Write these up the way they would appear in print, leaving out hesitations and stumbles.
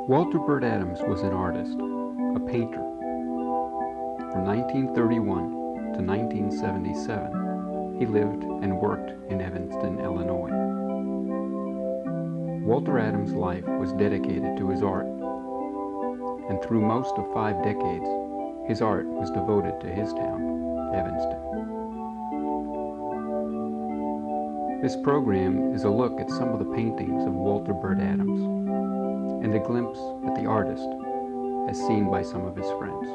Walter Burt Adams was an artist, a painter. From 1931 to 1977, he lived and worked in Evanston, Illinois. Walter Adams' life was dedicated to his art, and through most of 5 decades, his art was devoted to his town, Evanston. This program is a look at some of the paintings of Walter Burt Adams, and a glimpse at the artist as seen by some of his friends.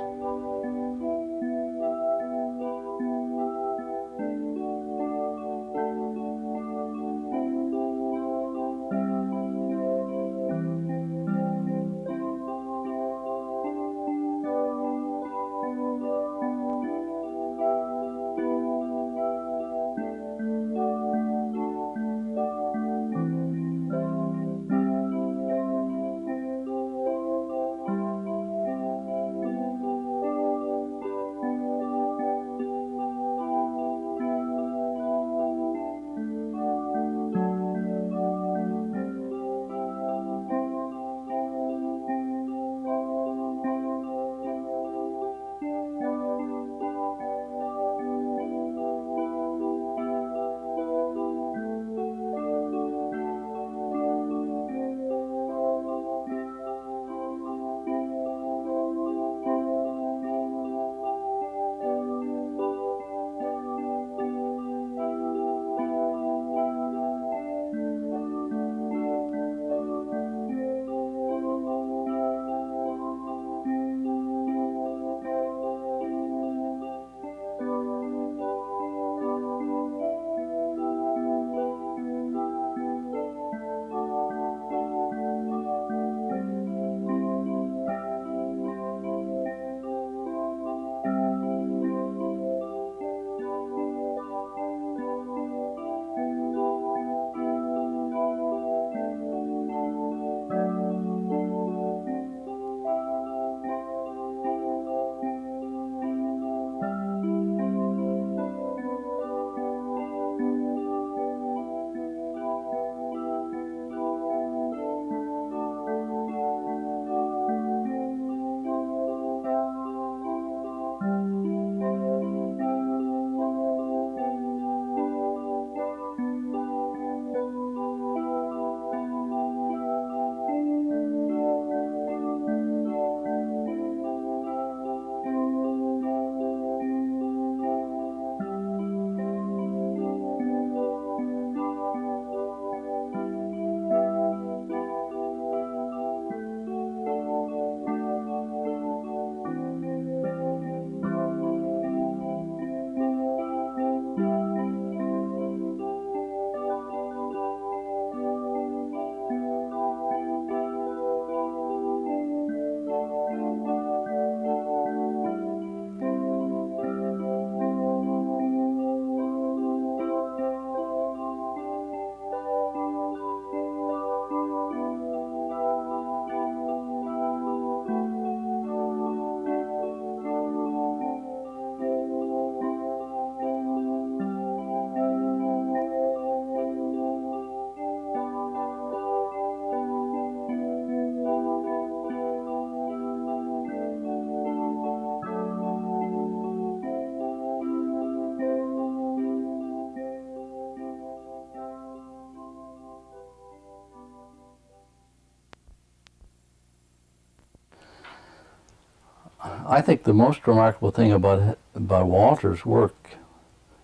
I think the most remarkable thing about Walter's work,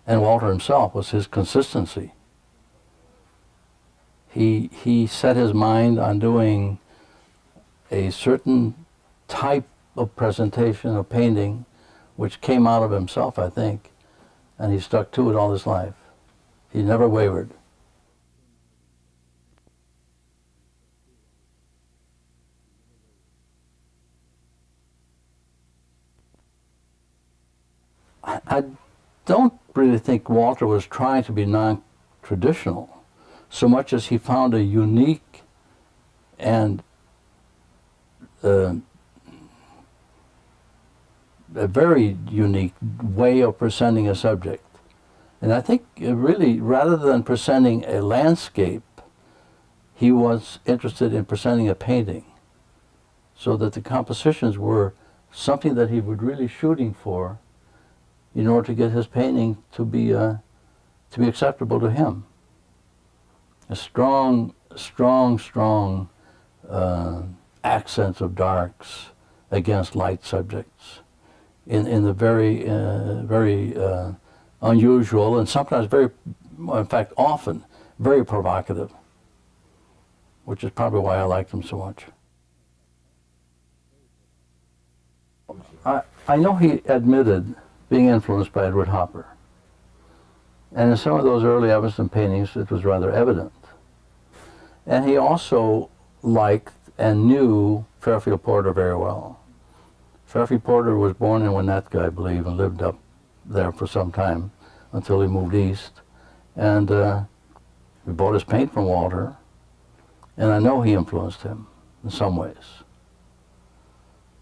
and Walter himself, was his consistency. He set his mind on doing a certain type of presentation of painting which came out of himself, I think, and he stuck to it all his life. He never wavered. I don't really think Walter was trying to be non-traditional so much as he found a unique and a very unique way of presenting a subject. And I think really, rather than presenting a landscape, he was interested in presenting a painting. so that the compositions were something that he was really shooting for in order to get his painting to be acceptable to him. A strong accents of darks against light subjects in the very unusual and sometimes very, in fact often, very provocative, which is probably why I liked him so much. I know he admitted being influenced by Edward Hopper. And in some of those early Evanston paintings, it was rather evident. And he also liked and knew Fairfield Porter very well. Fairfield Porter was born in Winnetka, I believe, and lived up there for some time until he moved east. And we bought his paint from Walter, and I know he influenced him in some ways.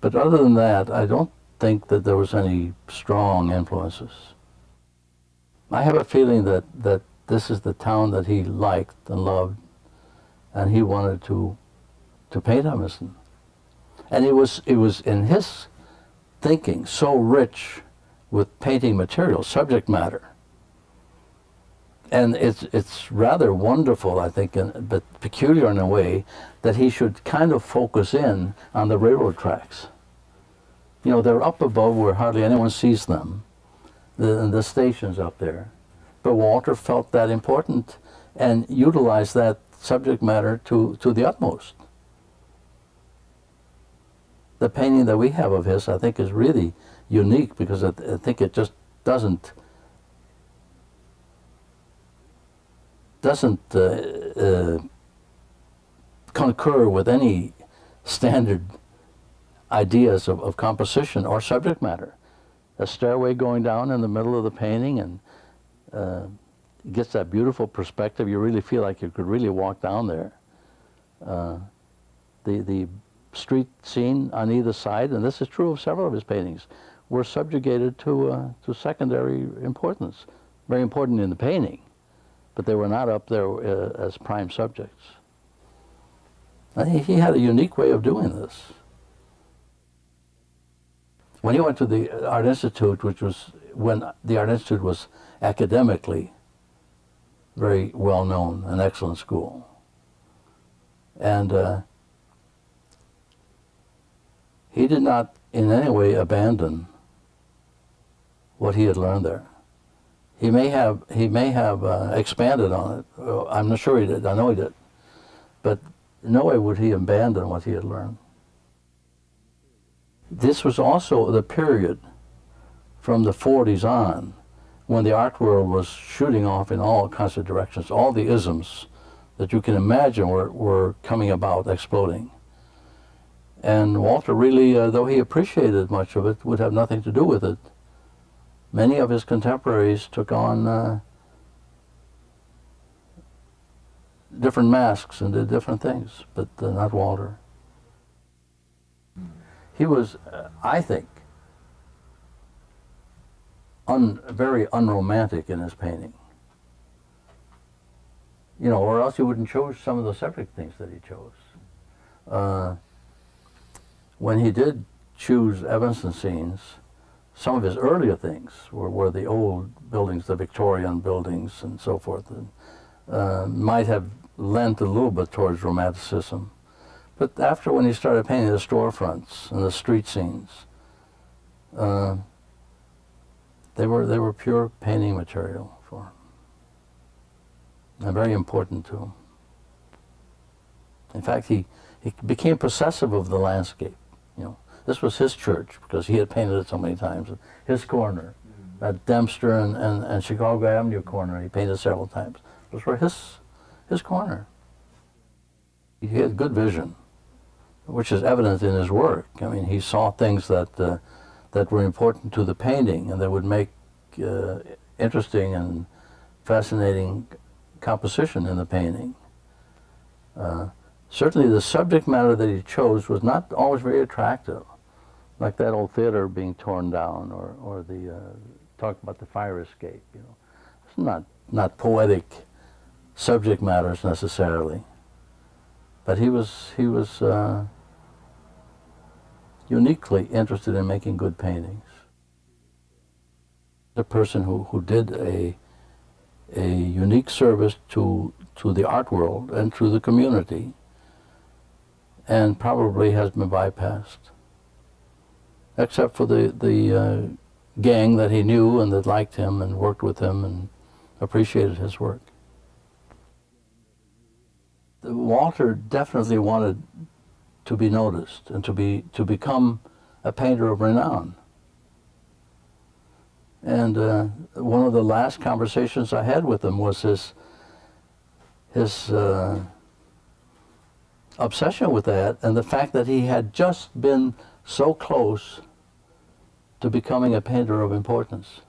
But other than that, I don't think that there was any strong influences. I have a feeling that this is the town that he liked and loved, and he wanted to paint Evanston. And it was in his thinking so rich with painting material, subject matter. And it's rather wonderful, I think, but peculiar in a way, that he should kind of focus in on the railroad tracks. You know, they're up above where hardly anyone sees them, the stations up there. But Walter felt that important and utilized that subject matter to the utmost. The painting that we have of his, I think, is really unique because I think it just doesn't concur with any standard ideas of composition or subject matter. A stairway going down in the middle of the painting, and gets that beautiful perspective. You really feel like you could really walk down there. The street scene on either side, and this is true of several of his paintings, were subjugated to secondary importance. Very important in the painting, but they were not up there as prime subjects. He had a unique way of doing this. When he went to the Art Institute, which was when the Art Institute was academically very well known, an excellent school, and he did not in any way abandon what he had learned there. He may have expanded on it. I'm not sure he did. I know he did, but in no way would he abandon what he had learned. This was also the period from the 40s on when the art world was shooting off in all kinds of directions. All the isms that you can imagine were coming about, exploding. And Walter really, though he appreciated much of it, would have nothing to do with it. Many of his contemporaries took on different masks and did different things, but not Walter. He was, I think, very unromantic in his painting. You know, or else he wouldn't choose some of the subject things that he chose. When he did choose Evanston scenes, some of his earlier things were the old buildings, the Victorian buildings and so forth, and might have lent a little bit towards romanticism. But after, when he started painting the storefronts and the street scenes, they were pure painting material for him, and very important to him. In fact, he became possessive of the landscape. You know, this was his church because he had painted it so many times. His corner, that Dempster and Chicago Avenue corner, he painted several times. Those were his corner. He had good vision, which is evident in his work. I mean, he saw things that were important to the painting and that would make interesting and fascinating composition in the painting. Certainly the subject matter that he chose was not always very attractive, like that old theater being torn down, or the talk about the fire escape. You know, it's not poetic subject matters necessarily, but he was uniquely interested in making good paintings. The person who did a unique service to the art world and to the community, and probably has been bypassed, except for the gang that he knew and that liked him and worked with him and appreciated his work. Walter definitely wanted to be noticed and to become a painter of renown. And one of the last conversations I had with him was his obsession with that, and the fact that he had just been so close to becoming a painter of importance.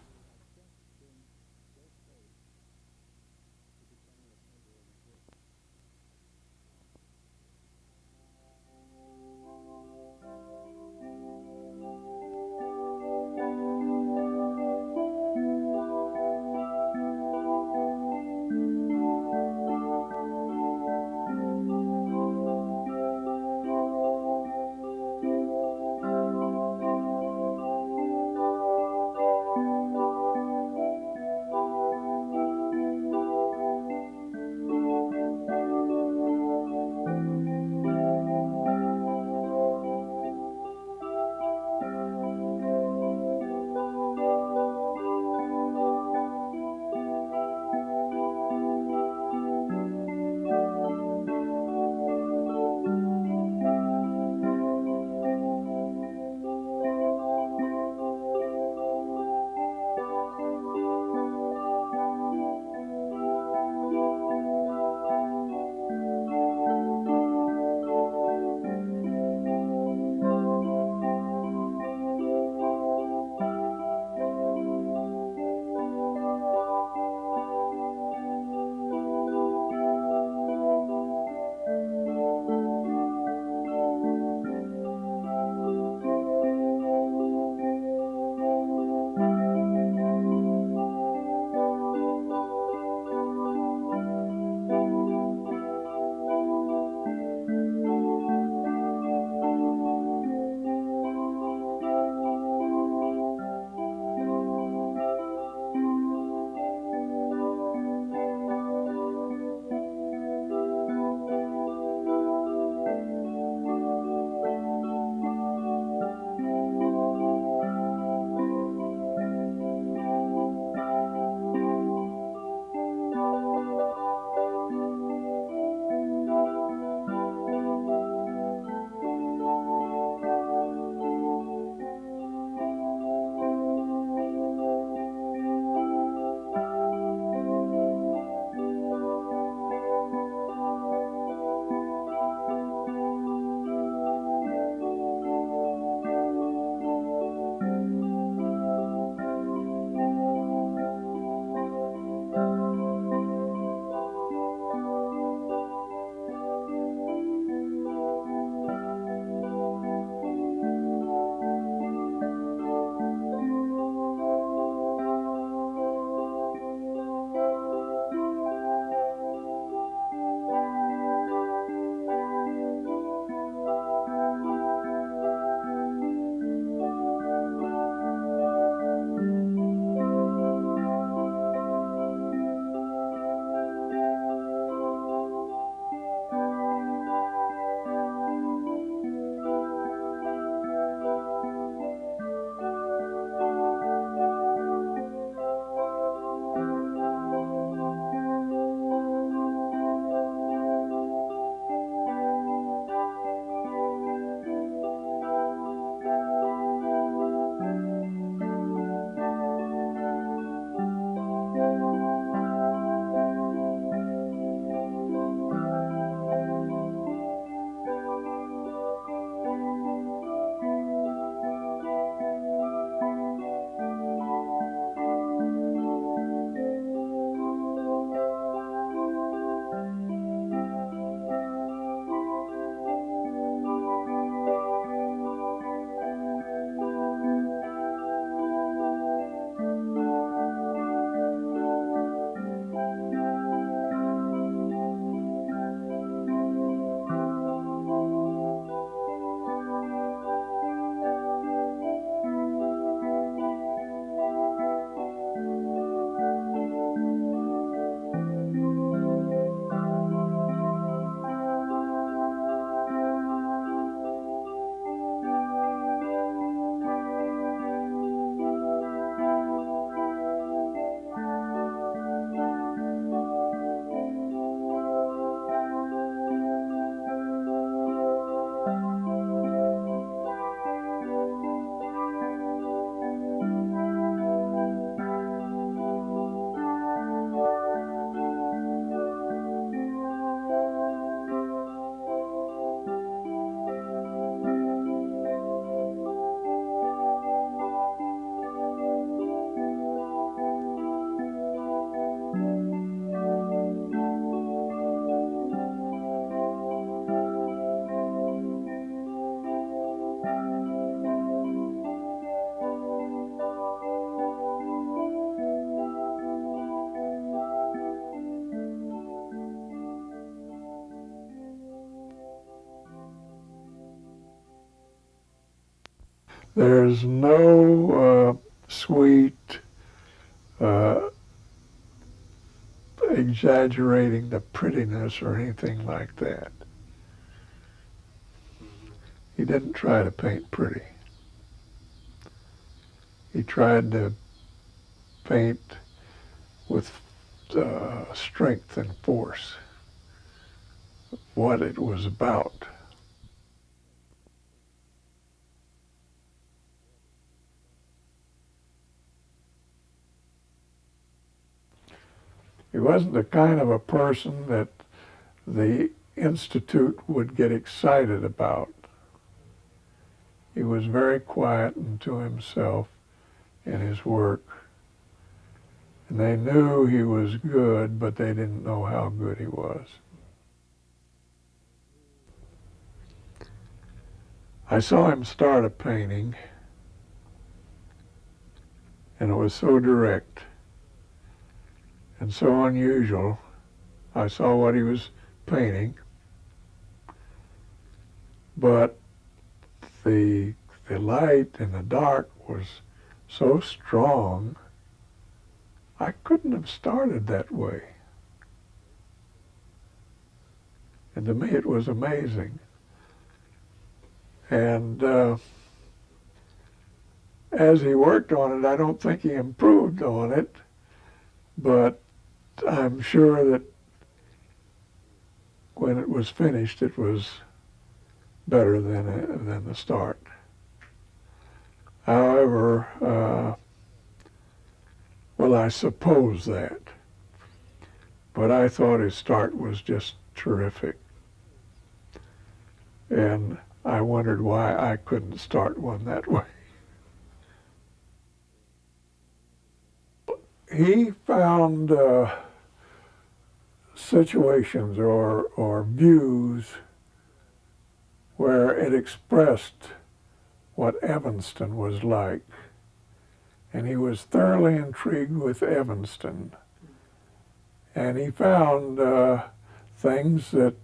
There's no sweet exaggerating the prettiness or anything like that. He didn't try to paint pretty. He tried to paint with strength and force what it was about. He wasn't the kind of a person that the Institute would get excited about. He was very quiet and to himself in his work. And they knew he was good, but they didn't know how good he was. I saw him start a painting, and it was so direct and so unusual. I saw what he was painting, but the light and the dark was so strong, I couldn't have started that way. And to me it was amazing. And as he worked on it, I don't think he improved on it, but I'm sure that when it was finished, it was better than the start. However, well, I suppose that. But I thought his start was just terrific. And I wondered why I couldn't start one that way. He found situations or views where it expressed what Evanston was like. And he was thoroughly intrigued with Evanston. And he found things that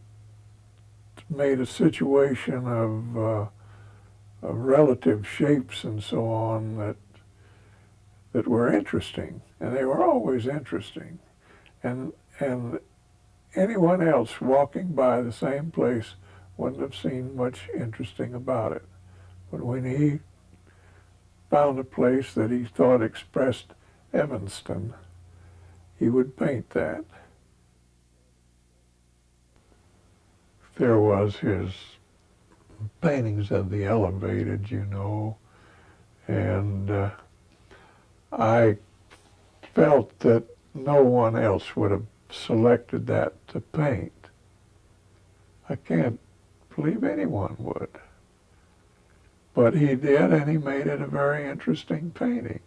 made a situation of relative shapes and so on that were interesting. And they were always interesting. And anyone else walking by the same place wouldn't have seen much interesting about it. But when he found a place that he thought expressed Evanston, he would paint that. There was his paintings of the elevated, you know, and I felt that no one else would have selected that to paint. I can't believe anyone would. But he did, and he made it a very interesting painting.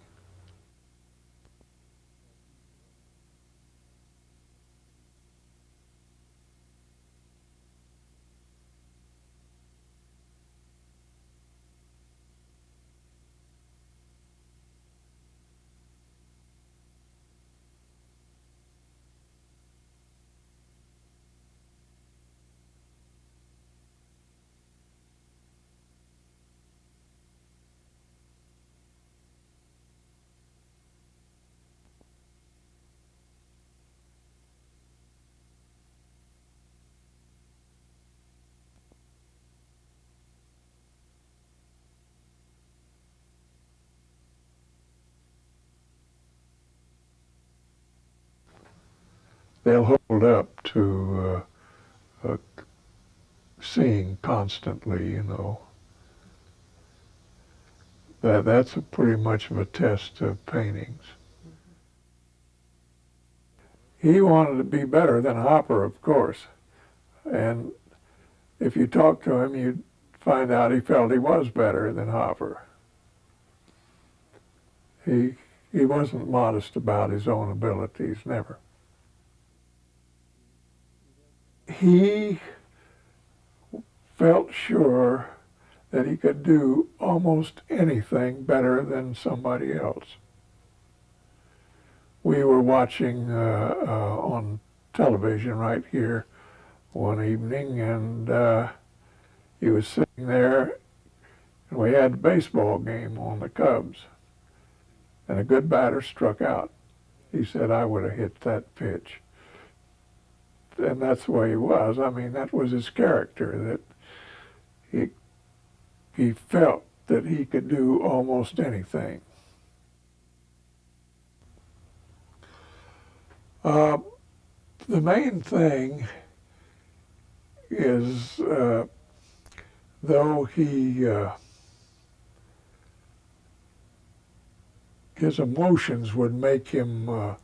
They'll hold up to seeing constantly, you know. That's pretty much of a test of paintings. He wanted to be better than Hopper, of course. And if you talk to him, you'd find out he felt he was better than Hopper. He wasn't modest about his own abilities, never. He felt sure that he could do almost anything better than somebody else. We were watching on television right here one evening, and he was sitting there And we had a baseball game on the Cubs, and a good batter struck out. He said, I would have hit that pitch. And that's the way he was. I mean, that was his character, that he felt that he could do almost anything. The main thing is, though his emotions would make him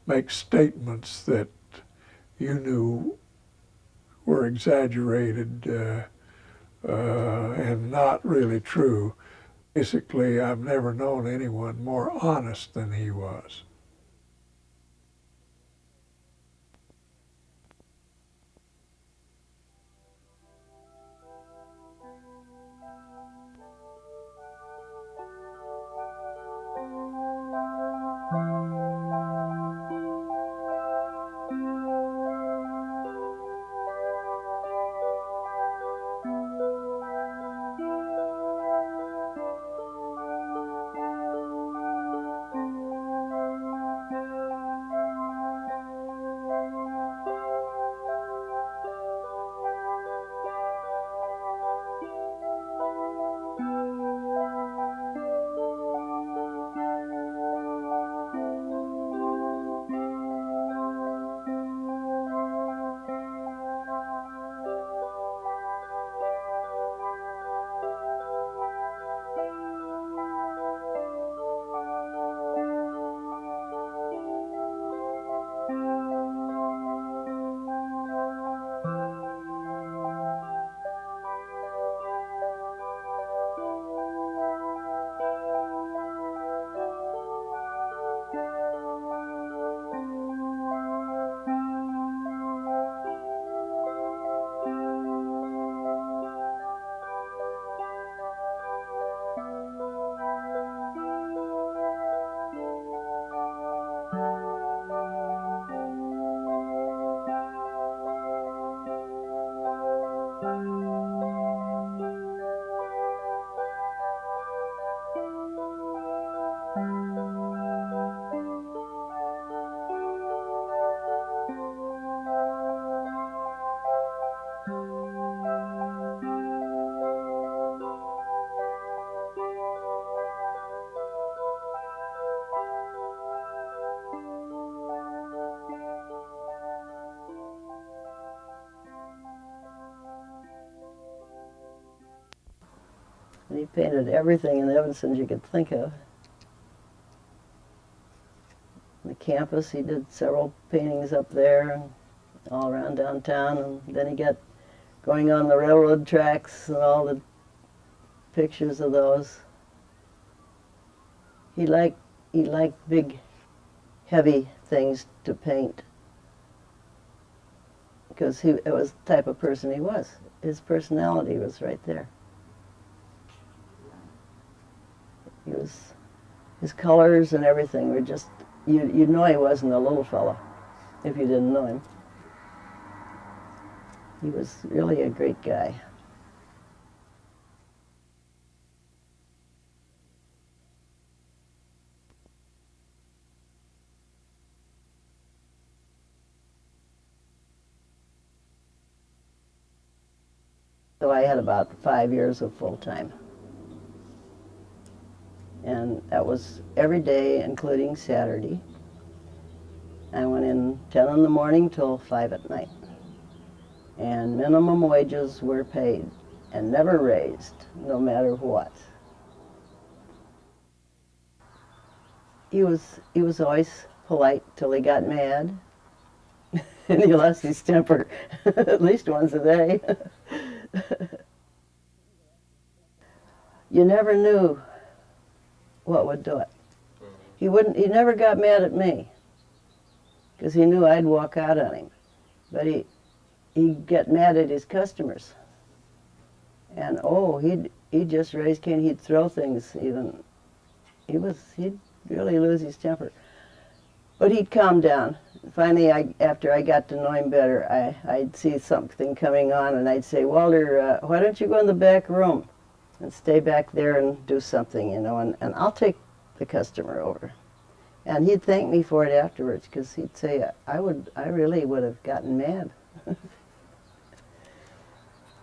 make statements that you knew were exaggerated and not really true. Basically, I've never known anyone more honest than he was. And he painted everything in Evanston you could think of. On the campus, he did several paintings up there and all around downtown, and then he got going on the railroad tracks and all the pictures of those. He liked big, heavy things to paint because it was the type of person he was. His personality was right there. His colors and everything were just, you'd know he wasn't a little fella if you didn't know him. He was really a great guy. So I had about 5 years of full-time. And that was every day, including Saturday. I went in 10 in the morning till 5 at night. And minimum wages were paid and never raised, no matter what. He was always polite till he got mad. And he lost his temper at least once a day. You never knew what would do it. He never got mad at me because he knew I'd walk out on him. But he'd get mad at his customers. And he'd just raise Cain, he'd throw things even. He'd really lose his temper. But he'd calm down. Finally, after I got to know him better, I'd see something coming on and I'd say, Walter, why don't you go in the back room? and stay back there and do something, you know, and I'll take the customer over. And he'd thank me for it afterwards, because he'd say, I really would have gotten mad.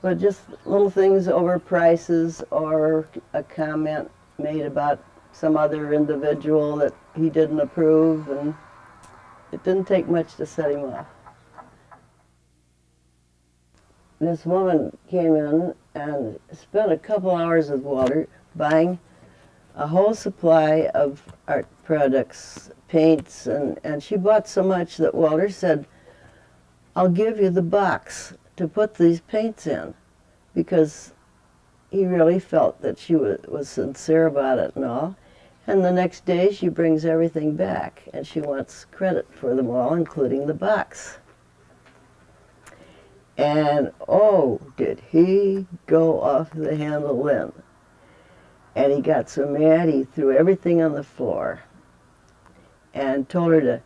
But just little things over prices, or a comment made about some other individual that he didn't approve, and it didn't take much to set him off. This woman came in and spent a couple hours with Walter buying a whole supply of art products, paints, and she bought so much that Walter said, I'll give you the box to put these paints in, because he really felt that she was sincere about it and all. And the next day she brings everything back, and she wants credit for them all, including the box. And oh, did he go off the handle then. And he got so mad he threw everything on the floor and told her to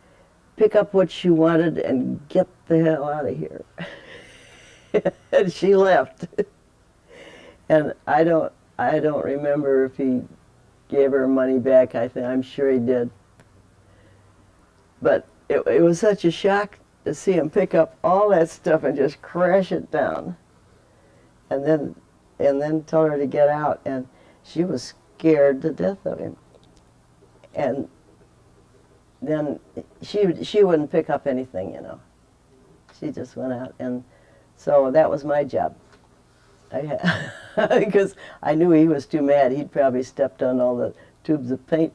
pick up what she wanted and get the hell out of here. And she left. And I don't remember if he gave her money back. I'm sure he did. But it was such a shock to see him pick up all that stuff and just crash it down, and then tell her to get out, and she was scared to death of him. And then she wouldn't pick up anything, you know. She just went out, and so that was my job. Because I knew he was too mad. He'd probably stepped on all the tubes of paint.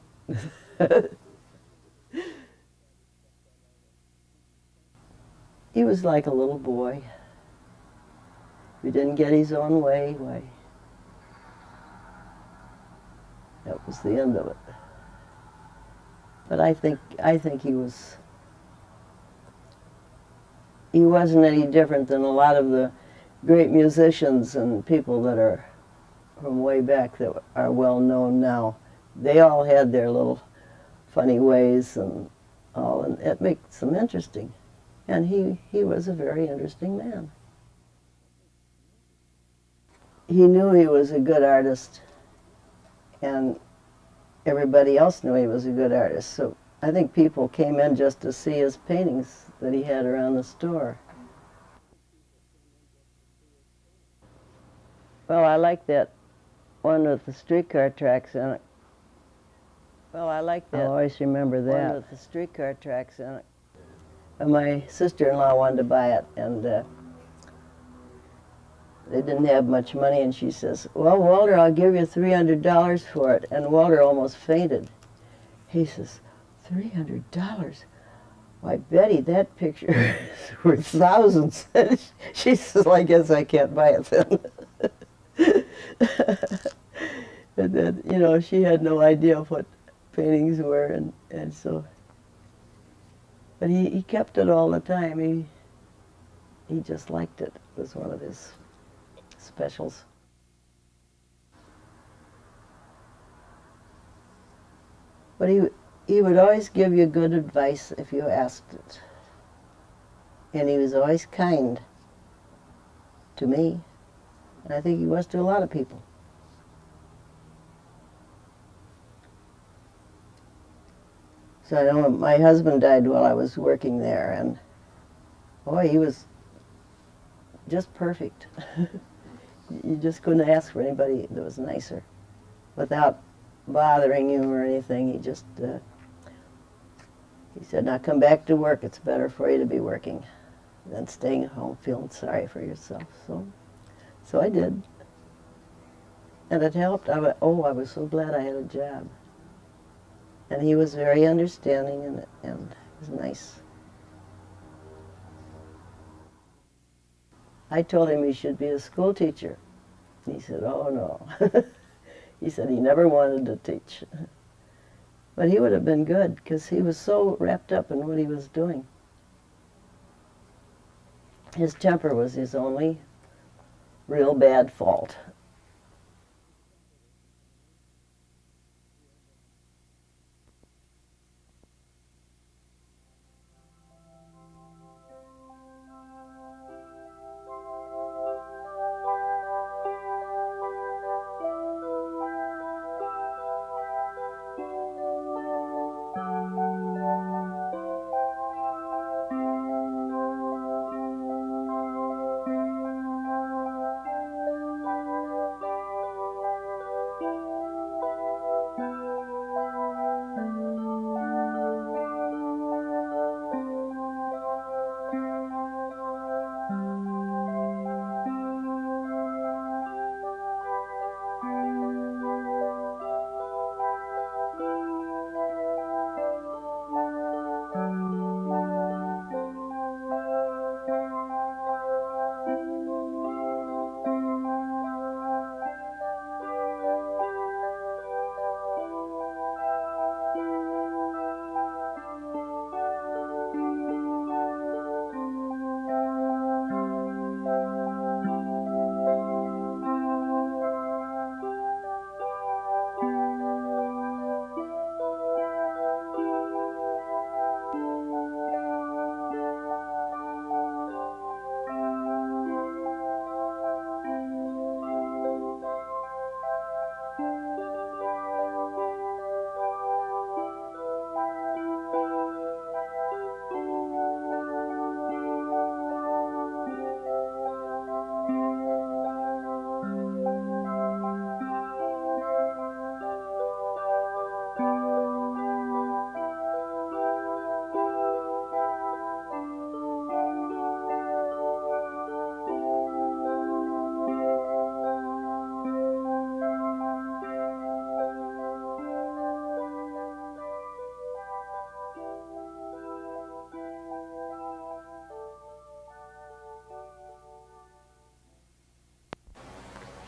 He was like a little boy. If he didn't get his own way, why, that was the end of it. But I think he wasn't any different than a lot of the great musicians and people that are from way back that are well known now. They all had their little funny ways and all, and it makes them interesting. And he was a very interesting man. He knew he was a good artist, and everybody else knew he was a good artist. So I think people came in just to see his paintings that he had around the store. Well, I like that one with the streetcar tracks in it. Well, I like that. I'll always remember that. One with the streetcar tracks in it. And my sister-in-law wanted to buy it, and they didn't have much money, and she says, well, Walter, I'll give you $300 for it. And Walter almost fainted. He says, $300? Why, Betty, that picture is worth thousands. She says, well, I guess I can't buy it then. And then, you know, she had no idea of what paintings were, and so, but he kept it all the time. He just liked it. It was one of his specials. But he would always give you good advice if you asked it. And he was always kind to me. And I think he was to a lot of people. So I know my husband died while I was working there, and boy, he was just perfect. You just couldn't ask for anybody that was nicer without bothering you or anything. He just, he said, now come back to work. It's better for you to be working than staying at home feeling sorry for yourself. So I did. And it helped. I was so glad I had a job. And he was very understanding and was nice. I told him he should be a school teacher. He said, oh no. He said he never wanted to teach. But he would have been good, because he was so wrapped up in what he was doing. His temper was his only real bad fault.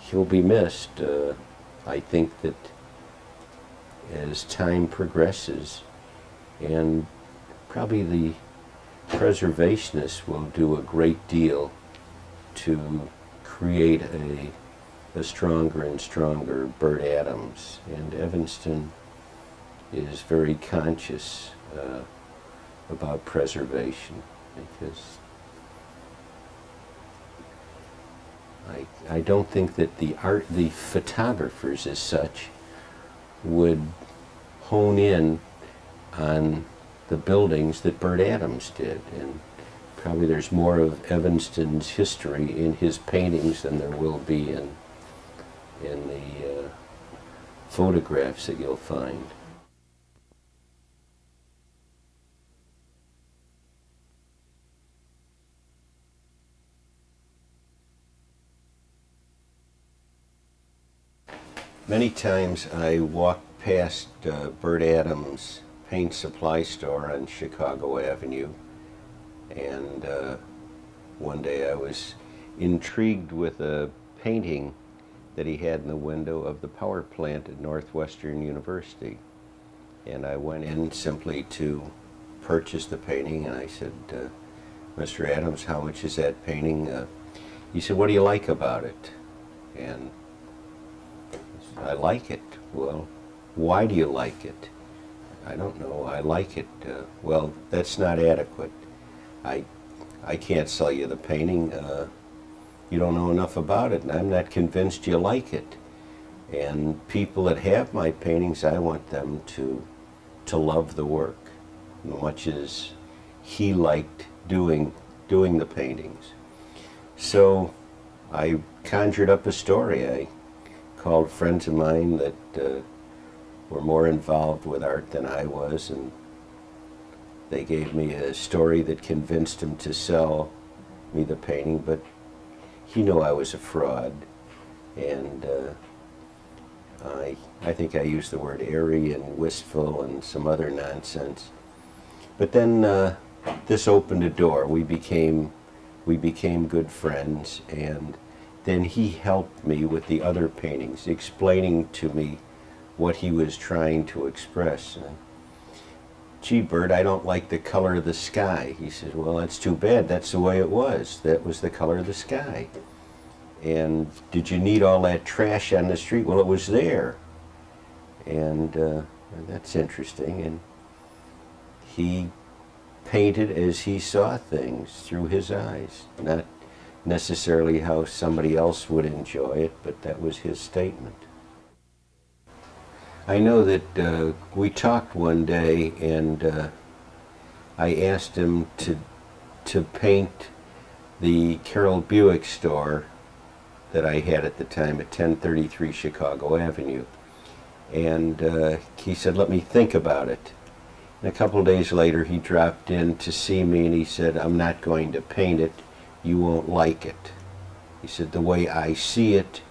he'll be missed. I think that as time progresses, and probably the preservationists will do a great deal to create a stronger and stronger Burt Adams. And Evanston is very conscious about preservation, because I don't think that the photographers as such would hone in on the buildings that Burt Adams did. And probably there's more of Evanston's history in his paintings than there will be in the photographs that you'll find. Many times I walk past Burt Adams' paint supply store on Chicago Avenue, and one day I was intrigued with a painting that he had in the window of the power plant at Northwestern University. And I went in simply to purchase the painting, and I said, Mr. Adams, how much is that painting? He said, what do you like about it? And I like it. Well, why do you like it? I don't know. I like it. Well, that's not adequate. I can't sell you the painting. You don't know enough about it, and I'm not convinced you like it. And people that have my paintings, I want them to love the work, much as he liked doing the paintings. So I conjured up a story. I called friends of mine that were more involved with art than I was, and they gave me a story that convinced him to sell me the painting, but he knew I was a fraud. And I think I used the word airy and wistful and some other nonsense. But then this opened a door. We became good friends, and then he helped me with the other paintings, explaining to me what he was trying to express. Gee, Bert, I don't like the color of the sky. He said, well, that's too bad. That's the way it was. That was the color of the sky. And did you need all that trash on the street? Well, it was there. And that's interesting. And he painted as he saw things through his eyes, not necessarily how somebody else would enjoy it, but that was his statement. I know that we talked one day, and I asked him to paint the Carroll Buick store that I had at the time at 1033 Chicago Avenue. And he said, let me think about it. And a couple of days later he dropped in to see me, and he said, I'm not going to paint it. You won't like it. He said, the way I see it,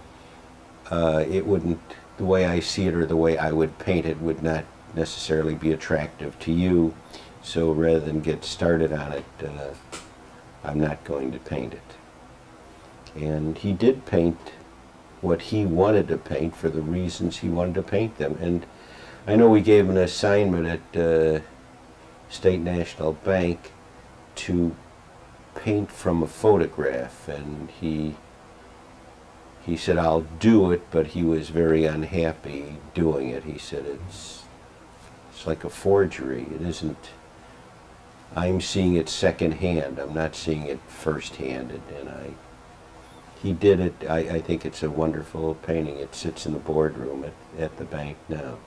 the way I see it or the way I would paint it would not necessarily be attractive to you. So rather than get started on it, I'm not going to paint it. And he did paint what he wanted to paint for the reasons he wanted to paint them. And I know we gave him an assignment at State National Bank to paint from a photograph, and he said, I'll do it, but he was very unhappy doing it. He said, it's like a forgery. It isn't, I'm seeing it secondhand. I'm not seeing it first-handed. And he did it. I think it's a wonderful painting. It sits in the boardroom at the bank now.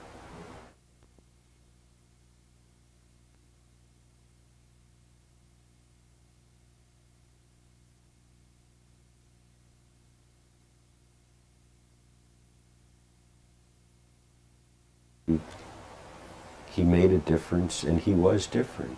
He made a difference, and he was different.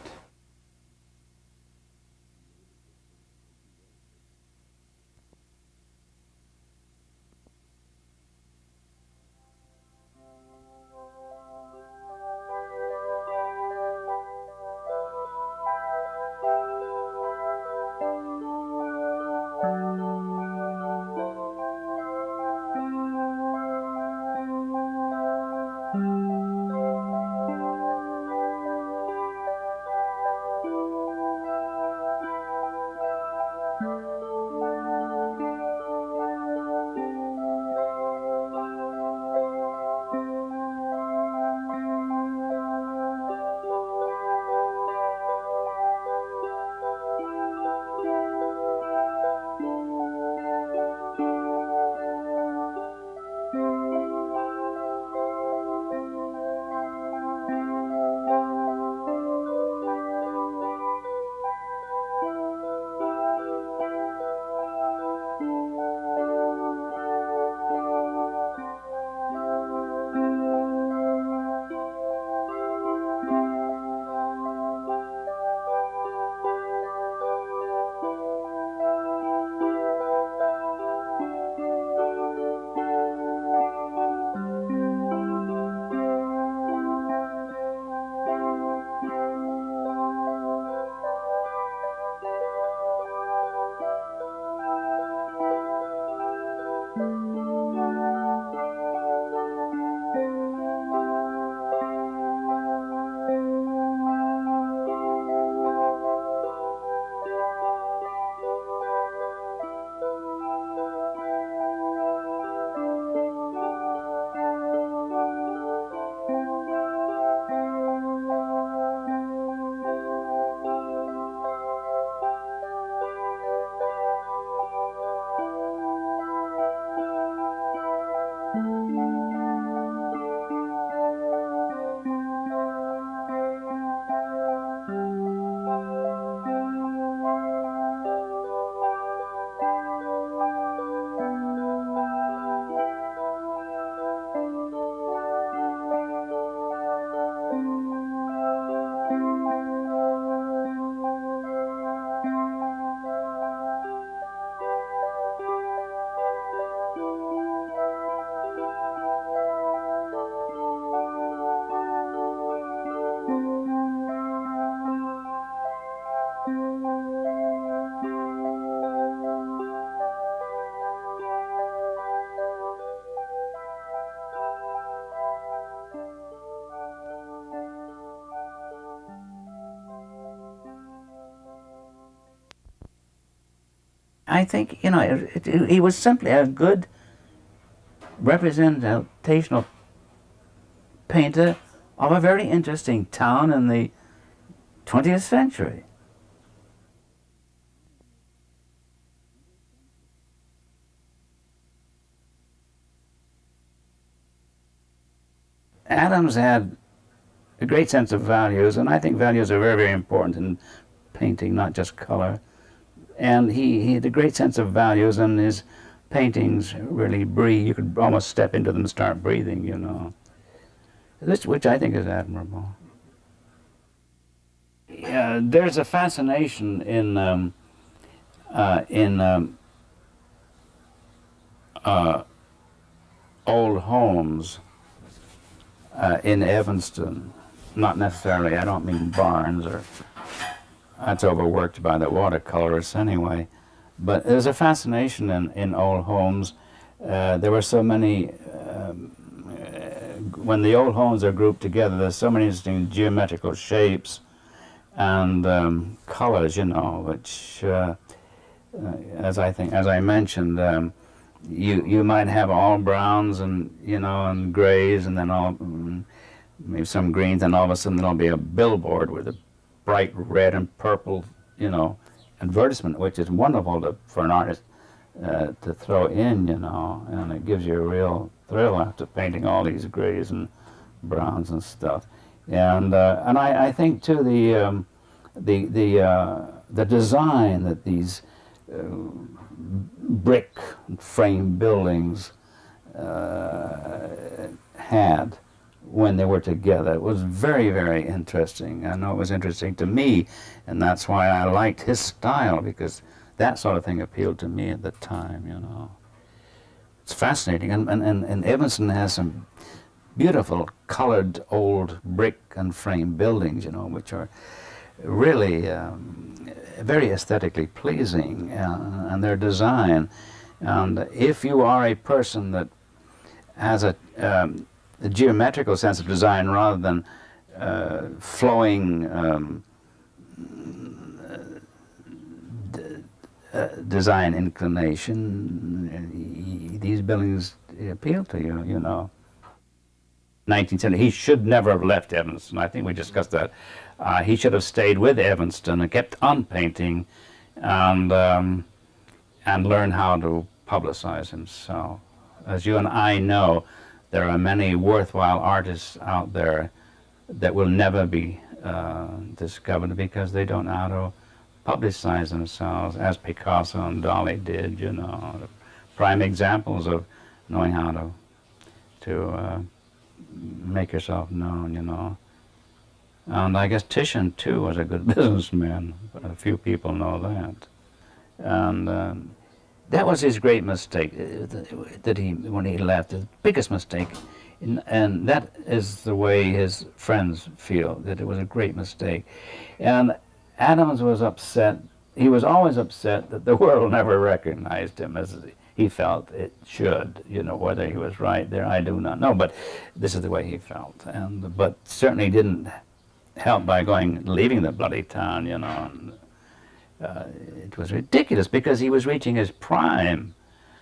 I think, you know, he was simply a good representational painter of a very interesting town in the 20th century. Adams had a great sense of values, and I think values are very, very important in painting, not just color. And he had a great sense of values, and his paintings really breathe. You could almost step into them and start breathing, you know, which I think is admirable. There's a fascination in old homes in Evanston. Not necessarily, I don't mean barns, or that's overworked by the watercolorists anyway. But there's a fascination in old homes. There were so many, when the old homes are grouped together, there's so many interesting geometrical shapes and colors, you know, which, as I mentioned, you might have all browns and, you know, and grays, and then all maybe some greens, and all of a sudden there'll be a billboard with a bright red and purple, you know, advertisement, which is wonderful for an artist to throw in, you know, and it gives you a real thrill after painting all these grays and browns and stuff. And I think too the design that these brick frame buildings had when they were together was very, very interesting. I know it was interesting to me, and that's why I liked his style, because that sort of thing appealed to me at the time, you know. It's fascinating, and Evanston has some beautiful colored old brick and frame buildings, you know, which are really very aesthetically pleasing, and their design. And if you are a person that has a geometrical sense of design rather than flowing design inclination, these buildings appeal to you, you know. 1970, he should never have left Evanston. I think we discussed that. He should have stayed with Evanston and kept on painting and learned how to publicize himself. As you and I know, there are many worthwhile artists out there that will never be discovered because they don't know how to publicize themselves, as Picasso and Dali did, you know. Prime examples of knowing how to make yourself known, you know. And I guess Titian, too, was a good businessman. A few people know that. And that was his great mistake, that when he left, the biggest mistake. And that is the way his friends feel, that it was a great mistake. And Adams was upset. He was always upset that the world never recognized him as he felt it should. You know, whether he was right there, I do not know. But this is the way he felt. But certainly didn't help by leaving the bloody town, you know. And, it was ridiculous because he was reaching his prime.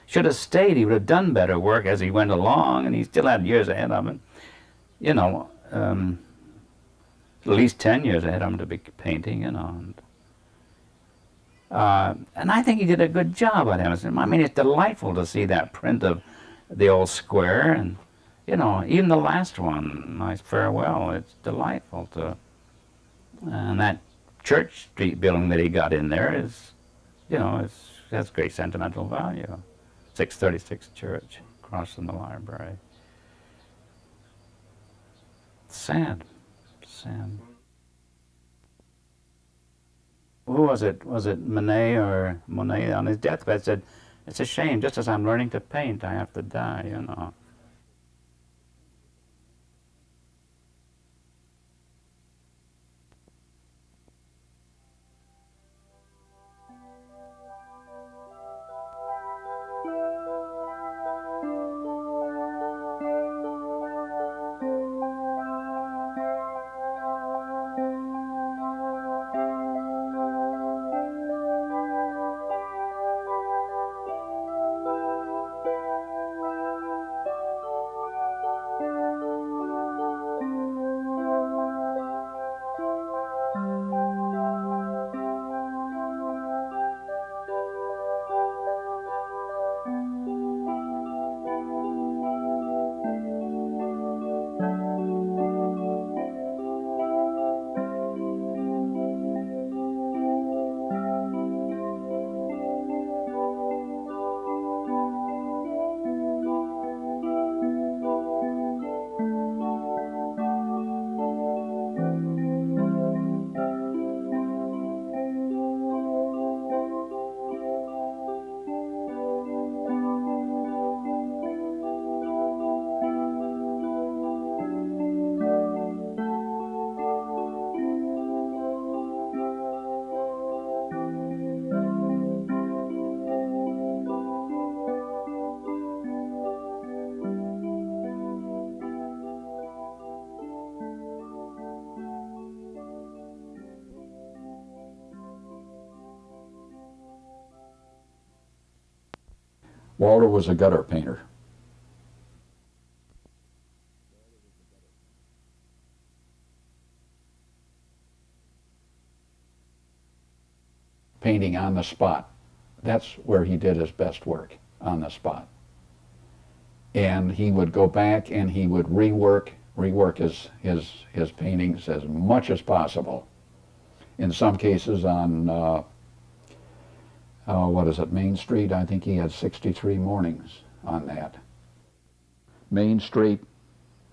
Should have stayed. He would have done better work as he went along, and he still had years ahead of him. You know, at least 10 years ahead of him to be painting, you know. And I think he did a good job at Evanston. I mean, it's delightful to see that print of the old square, and, you know, even the last one, Nice Farewell, it's delightful to, and that Church Street building that he got in there is, you know, has great sentimental value. 636 Church, across from the library. Sad, sad. Who was it? Was it Monet on his deathbed said, "It's a shame, just as I'm learning to paint, I have to die," you know. Walter was a gutter painter. Painting on the spot. That's where he did his best work, on the spot. And he would go back and he would rework his paintings as much as possible. In some cases on, what is it, Main Street, I think he had 63 mornings on that. Main Street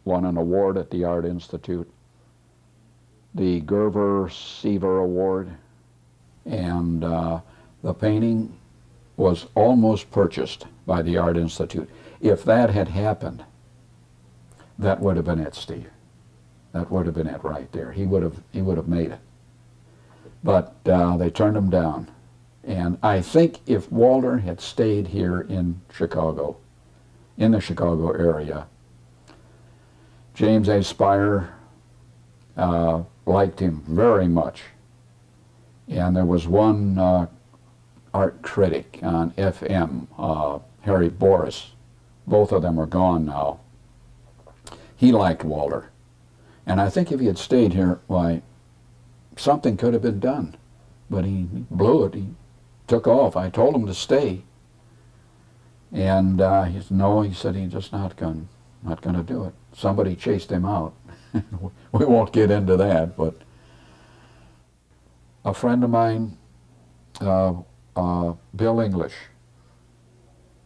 won an award at the Art Institute, the Gerver Seaver Award, and the painting was almost purchased by the Art Institute. If that had happened, that would have been it, Steve. That would have been it right there. He would have made it. But they turned him down. And I think if Walter had stayed here in Chicago, in the Chicago area, James A. Spire liked him very much. And there was one art critic on FM, Harry Boris. Both of them are gone now. He liked Walter. And I think if he had stayed here, why, something could have been done. But he blew it. He took off. I told him to stay. And he said, no, he said he's just not going to do it. Somebody chased him out. We won't get into that, but a friend of mine, Bill English,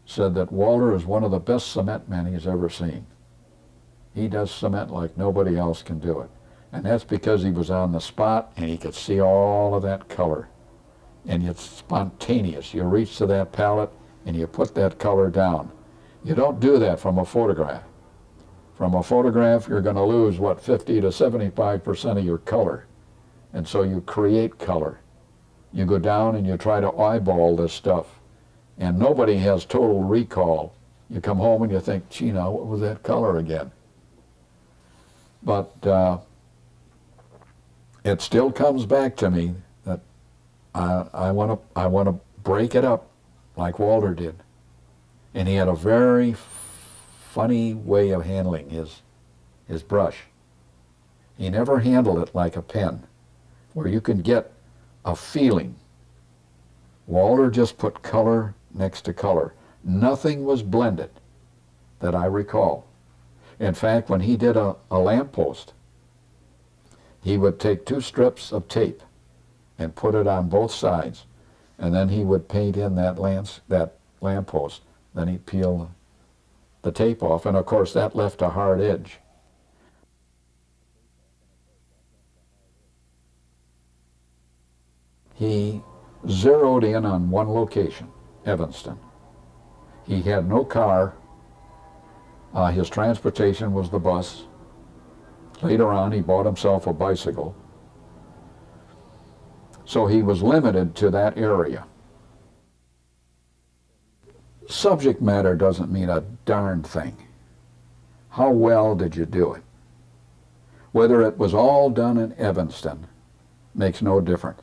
said that Walter is one of the best cement men he's ever seen. He does cement like nobody else can do it. And that's because he was on the spot and he could see all of that color. And it's spontaneous. You reach to that palette and you put that color down. You don't do that from a photograph. From a photograph, you're going to lose, 50 to 75% of your color. And so you create color. You go down and you try to eyeball this stuff. And nobody has total recall. You come home and you think, gee, now, what was that color again? But it still comes back to me that I want to break it up like Walter did. And he had a very funny way of handling his brush. He never handled it like a pen, where you can get a feeling. Walter just put color next to color. Nothing was blended that I recall. In fact, when he did a lamppost, he would take 2 strips of tape and put it on both sides, and then he would paint in that lamppost. Then he'd peel the tape off, and of course that left a hard edge. He zeroed in on one location, Evanston. He had no car. His transportation was the bus. Later on, he bought himself a bicycle. So he was limited to that area. Subject matter doesn't mean a darn thing. How well did you do it? Whether it was all done in Evanston makes no difference.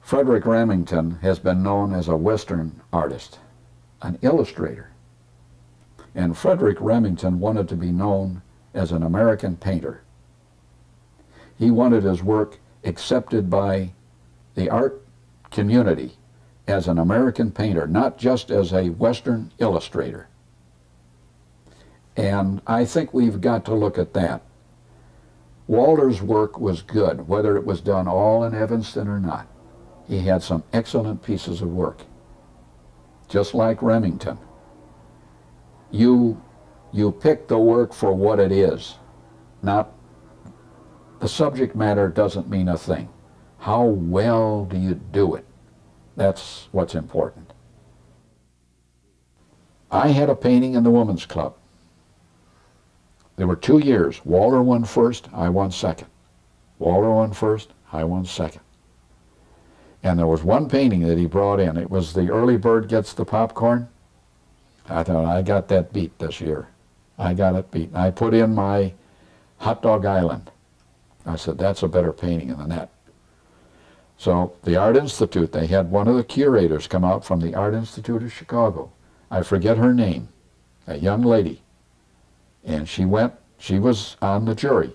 Frederick Remington has been known as a Western artist, an illustrator. And Frederick Remington wanted to be known as an American painter. He wanted his work accepted by the art community as an American painter, not just as a Western illustrator. And I think we've got to look at that. Walter's work was good, whether it was done all in Evanston or not. He had some excellent pieces of work. Just like Remington. You pick the work for what it is, not the subject matter doesn't mean a thing. How well do you do it? That's what's important. I had a painting in the Women's Club. There were 2 years. Walter won first, I won second. Walter won first, I won second. And there was one painting that he brought in. It was the Early Bird Gets the Popcorn. I thought, I got that beat this year. I got it beat. I put in my Hot Dog Island. I said, that's a better painting than that. So the Art Institute, they had one of the curators come out from the Art Institute of Chicago I forget her name, a young lady, and she was on the jury,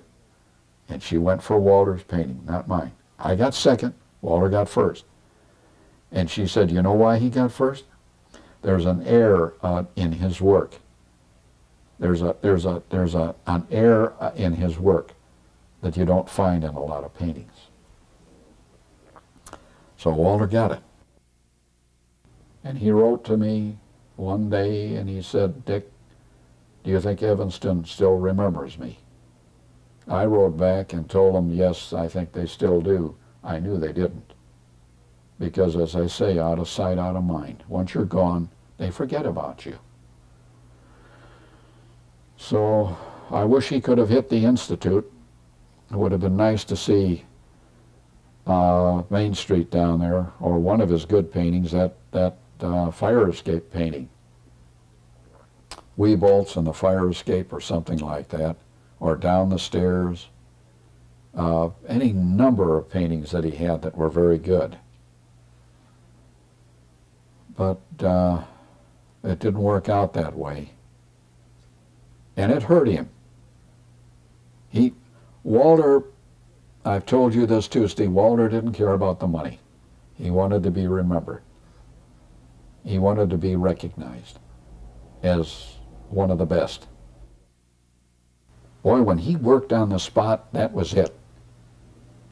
and she went for Walter's painting, not mine. I got second, Walter got first. And she said, you know why he got first? There's an air in his work. There's an air in his work that you don't find in a lot of paintings. So Walter got it. And he wrote to me one day and he said, Dick, do you think Evanston still remembers me? I wrote back and told him, yes, I think they still do. I knew they didn't. Because as I say, out of sight, out of mind. Once you're gone, they forget about you. So I wish he could have hit the Institute. It would have been nice to see Main Street down there, or one of his good paintings, that fire escape painting. Weebolts and the fire escape or something like that, or down the stairs. Any number of paintings that he had that were very good. But it didn't work out that way. And it hurt him. Walter, I've told you this too, Steve, Walter didn't care about the money. He wanted to be remembered. He wanted to be recognized as one of the best. Boy, when he worked on the spot, that was it.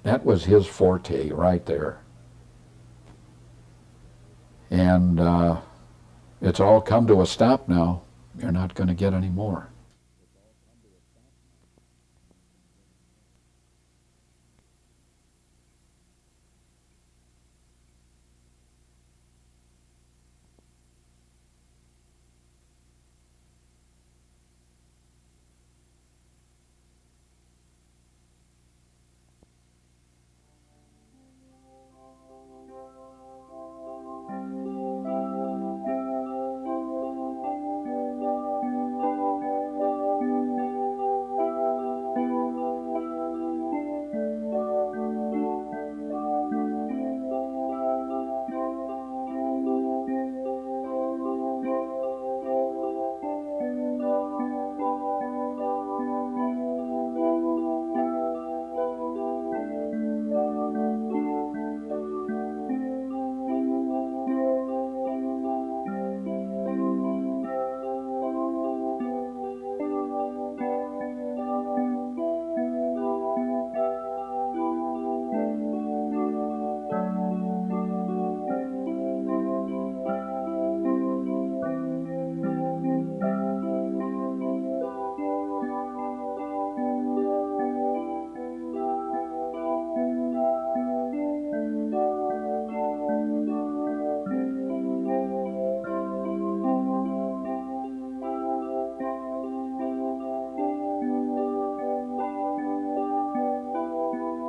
That was his forte right there. And it's all come to a stop now. You're not going to get any more.